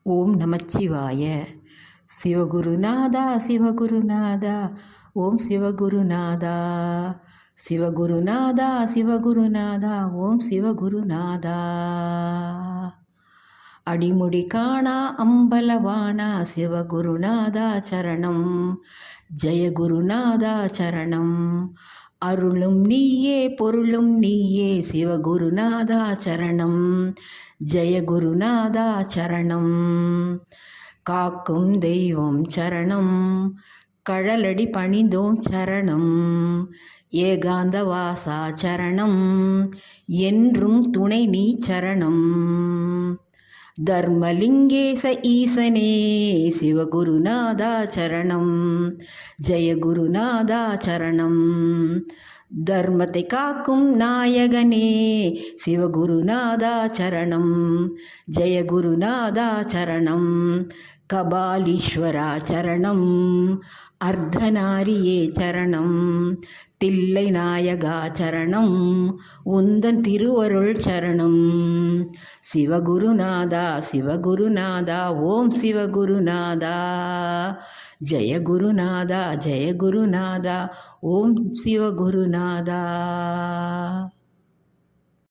ஓம் நமச்சிவாய. சிவகுருநாதா சிவகுருநாதா ஓம் சிவகுருநாதா. சிவகுருநாதா சிவகுருநாதா ஓம் சிவகுருநாதா. அடிமுடி காணா அம்பலவானா சிவகுருநாதா சரணம். ஜெயகுருநாதா சரணம். அருளும் நீயே பொருளும் நீயே சிவகுருநாதா சரணம். ஜெயகுருநாதா சரணம். காக்கும் தெய்வம் சரணம். கழலடி பணிந்தோம் சரணம். ஏகாந்த வாசா சரணம். என்றும் துணை நீ சரணம். தர்மலிங்கேச ஈசனே சிவகுருநாதா சரணம். ஜெயகுருநாதா சரணம். தர்மத்தை காக்கும் நாயகனே சிவகுருநாதா சரணம். ஜெயகுருநாதா சரணம். கபாலீஸ்வரா சரணம். அர்த்தநாரியே சரணம். தில்லை நாயகா சரணம். உந்தன் திருவருள் சரணம். சிவகுருநாதா சிவகுருநாதா ஓம் சிவகுருநாதா. ஜெயகுருநாதா ஜெயகுருநாதா ஓம் சிவகுருநாதா.